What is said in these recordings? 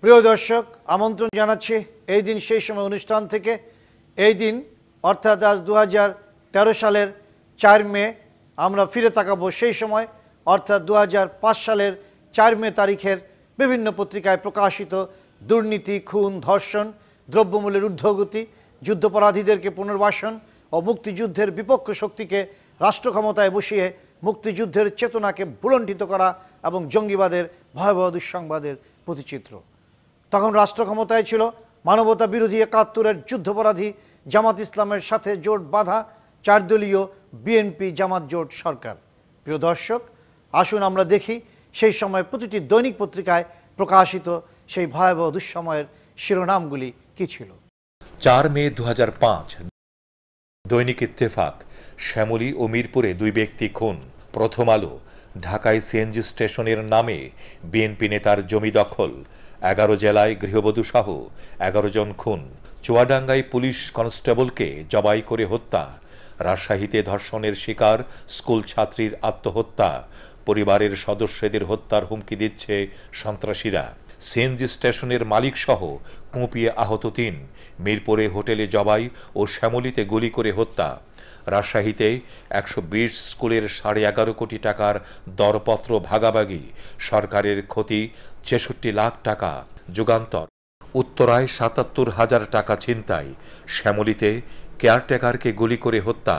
প্রিয় দর্শক, আমন্ত্রণ জানাচ্ছি এই দিন সেই সময় অনুষ্ঠান থেকে। এই দিন অর্থাৎ আজ 2013 সালের 4 মে আমরা ফিরে তাকাবো সেই সময়, অর্থাৎ 2005 সালের 4 মে তারিখের বিভিন্ন পত্রিকায় প্রকাশিত দুর্নীতি, খুন, ধর্ষণ, দ্রব্যমূল্যের ঊর্ধ্বগতি, যুদ্ধাপরাধীদেরকে পুনর্বাসন ও মুক্তিযুদ্ধের বিপক্ষ শক্তিকে রাষ্ট্র ক্ষমতায় বসিয়ে মুক্তিযুদ্ধের চেতনাকে ভুলণ্ঠিত করা এবং জঙ্গিবাদের ভয়াবহ দুঃসংবাদের প্রতিচিত্র। তখন রাষ্ট্র ক্ষমতায় ছিল মানবতা বিরোধী 71-এর যুদ্ধাপরাধী জামাত ইসলামের সাথে জোট বাঁধা 4 দলীয় বিএনপি জামাত জোট সরকার। প্রিয় দর্শক, আসুন আমরা দেখি সেই সময় প্রতিটি দৈনিক পত্রিকায় প্রকাশিত সেই ভয়াবহ দুঃসময়ের শিরোনামগুলি কি ছিল। 4 মে 2005, দৈনিক ইত্তেফাক, শ্যামলী ও মিরপুরে 2 ব্যক্তি খুন। প্রথম আলো, ঢাকায় সিএনজি স্টেশনের নামে বিএনপি নেতার জমি দখল। 11 জেলায় গৃহবধূ সহ 11 জন খুন। চুয়াডাঙ্গায় পুলিশ কনস্টেবলকে জবাই করে হত্যা। রাজশাহীতে ধর্ষণের শিকার স্কুল ছাত্রীর আত্মহত্যা। পরিবারের সদস্যদের হত্যার হুমকি দিচ্ছে সন্ত্রাসীরা। সিএনজি স্টেশনের মালিক সহ কুপিয়ে আহত 3। মিরপুরে হোটেলে জবাই ও শ্যামলীতে গুলি করে হত্যা। রাজশাহীতে 120 স্কুলের 11.5 কোটি টাকার দরপত্র ভাগাভাগি। সরকারের ক্ষতি 66 লাখ টাকা। যুগান্তর, উত্তরায় 77,000 টাকা ছিনতাই। শ্যামলীতে কেয়ারটেকারকে গুলি করে হত্যা।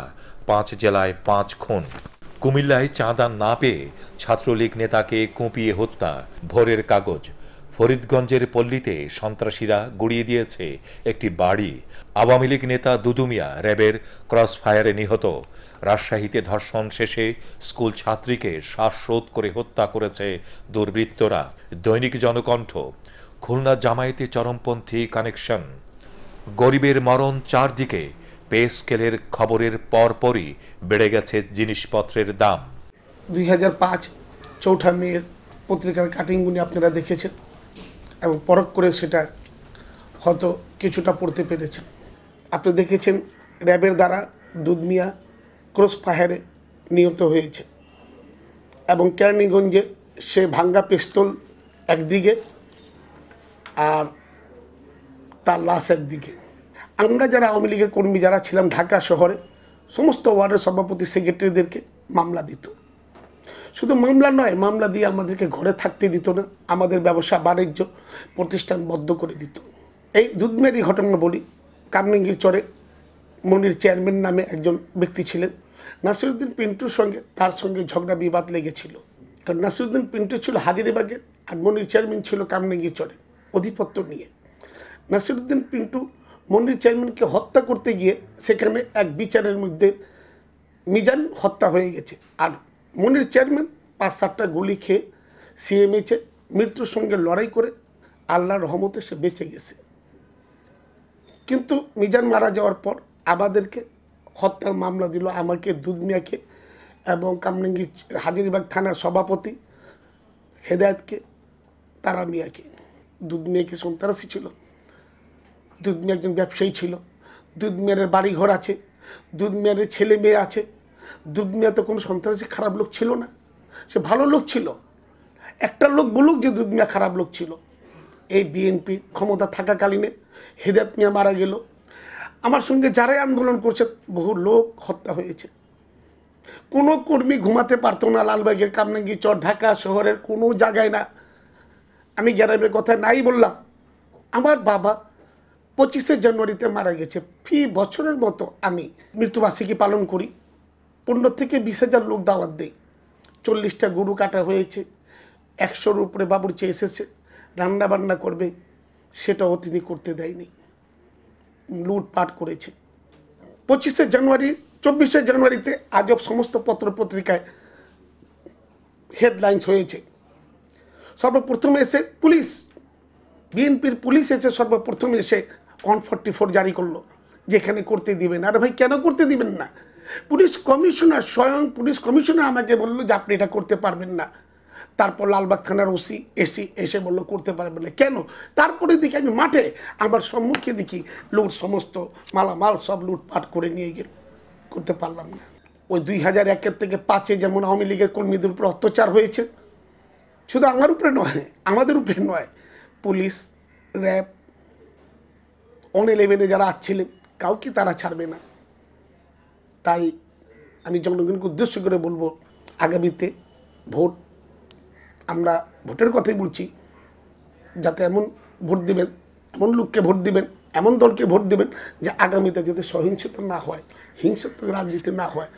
5 জেলায় 5 খুন। কুমিল্লায় চাঁদা না পেয়ে ছাত্রলীগ নেতাকে কুপিয়ে হত্যা। ভোরের কাগজ, ফরিদগঞ্জের পল্লীতে সন্ত্রাসীরা গুড়িয়ে দিয়েছে একটি বাড়ি। আওয়ামী লীগ নেতা দুদু মিয়া র্যাবের ক্রসফায়ারে নিহত। রাজশাহীতে ধর্ষণ শেষে স্কুল ছাত্রীকে শ্বাসরোধ করে হত্যা করেছে দুর্বৃত্তরা। দৈনিক জনকণ্ঠ, খুলনা জামায়াতে চরমপন্থী কানেকশন। গরিবের মরণ চারদিকে। পে স্কেলের খবরের পরপরই বেড়ে গেছে জিনিসপত্রের দাম। 2005 4 মের পত্রিকার কাটিংগুলি আপনারা দেখেছেন এবং পরখ করে সেটা হয়তো কিছুটা পড়তে পেরেছেন। আপনি দেখেছেন র্যাবের দ্বারা দুধ মিয়া ক্রস ফায়ারে নিহত হয়েছে এবং কেরানীগঞ্জে সে ভাঙ্গা পিস্তল একদিকে আর তার লাশ একদিকে। আমরা যারা আওয়ামী লীগের কর্মী যারা ছিলাম ঢাকা শহরে, সমস্ত ওয়ার্ডের সভাপতি সেক্রেটারিদেরকে মামলা দিত। শুধু মামলা নয়, মামলা দিয়ে আমাদেরকে ঘরে থাকতে দিত না, আমাদের ব্যবসা বাণিজ্য প্রতিষ্ঠান বন্ধ করে দিত। এই দুধমেরি ঘটনা বলি, কামরাঙ্গীর চরে মনির চেয়ারম্যান নামে একজন ব্যক্তি ছিলেন। নাসিরউদ্দিন পিন্টুর সঙ্গে তার সঙ্গে ঝগড়া বিবাদ লেগেছিল, কারণ নাসিরউদ্দিন পিন্টু ছিল হাজিরাবাগের আর মনির চেয়ারম্যান ছিল কামরাঙ্গীর চরে অধিপত্য নিয়ে। নাসিরউদ্দিন পিন্টু মনির চেয়ারম্যানকে হত্যা করতে গিয়ে সেখানে এক বিচারের মধ্যে মিজান হত্যা হয়ে গেছে, আর মনির চেয়ারম্যান 5-7টা গুলি খেয়ে সিএমএইচে মৃত্যুর সঙ্গে লড়াই করে আল্লাহর রহমতে সে বেঁচে গেছে। কিন্তু মিজান মারা যাওয়ার পর আমাদেরকে হত্যার মামলা দিল আমাকে, দুধ মিয়াকে এবং কামরাঙ্গীর হাজিরবাগ থানার সভাপতি হেদায়েতকে, তারা মিয়াকে। দুধ মিয়াকে সন্ত্রাসী ছিল, দুধ মিয়া একজন ব্যবসায়ী ছিল, দুধ মিয়ার বাড়িঘর আছে, দুধ মিয়ার ছেলে মেয়ে আছে। দুধ মিয়া তো কোনো সন্ত্রাসী খারাপ লোক ছিল না, সে ভালো লোক ছিল। একটা লোক বলুক যে দুধ মিয়া খারাপ লোক ছিল। এই বিএনপি ক্ষমতা থাকাকালীনে হেদায়েত মিয়া মারা গেল। আমার সঙ্গে যারাই আন্দোলন করছে বহু লোক হত্যা হয়েছে। কোনো কর্মী ঘুমাতে পারতো না লালবাগের, কামরাঙ্গীর চর, ঢাকা শহরের কোনো জায়গায় না। আমি গ্রামের কথা নাই বললাম। আমার বাবা 25শে জানুয়ারিতে মারা গেছে। ফি বছরের মতো আমি মৃত্যুবার্ষিকী পালন করি। 15 থেকে 20,000 লোক দাওয়াত দেই। 40টা গরু কাটা হয়েছে, 100-র উপরে বাবুর্চি এসেছে, রান্না বান্না করবে, সেটাও তিনি করতে দেয়নি, লুটপাট করেছে। 25শে জানুয়ারি 24শে জানুয়ারিতে আজব সমস্ত পত্রপত্রিকায় হেডলাইন্স হয়েছে। সর্বপ্রথমে এসে পুলিশ, বিএনপির পুলিশ এসে সর্বপ্রথমে এসে 144 জারি করলো, যেখানে করতে দিবেন। আর ভাই কেন করতে দিবেন না? পুলিশ কমিশনার, স্বয়ং পুলিশ কমিশনার আমাকে বললো যে আপনি এটা করতে পারবেন না। তারপর লালবাগ থানার ওসি এসে বললো করতে পারবেন না। কেন? তারপরে দেখি আমি মাঠে আমার সম্মুখে দেখি লুট, সমস্ত মালামাল সব লুটপাট করে নিয়ে গেল, করতে পারলাম না। ওই 2001 থেকে 5-এ যেমন আওয়ামী লীগের কর্মীদের উপর অত্যাচার হয়েছে, শুধু আমার উপরে নয়, আমাদের উপরে নয়, পুলিশ র্যাব, অন-11-এ যারা আসছিলেন কাউকে তারা ছাড়বে না। তাই আমি জনগণকে উদ্দেশ্য করে বলবো, আগামীতে ভোট, আমরা ভোটের কথাই বলছি, যাতে এমন ভোট দিবেন, এমন লোককে ভোট দিবেন, এমন দলকে ভোট দিবেন যে আগামীতে যাতে সহিংসতা না হয়, হিংসাত্মক রাজনীতি না হয়।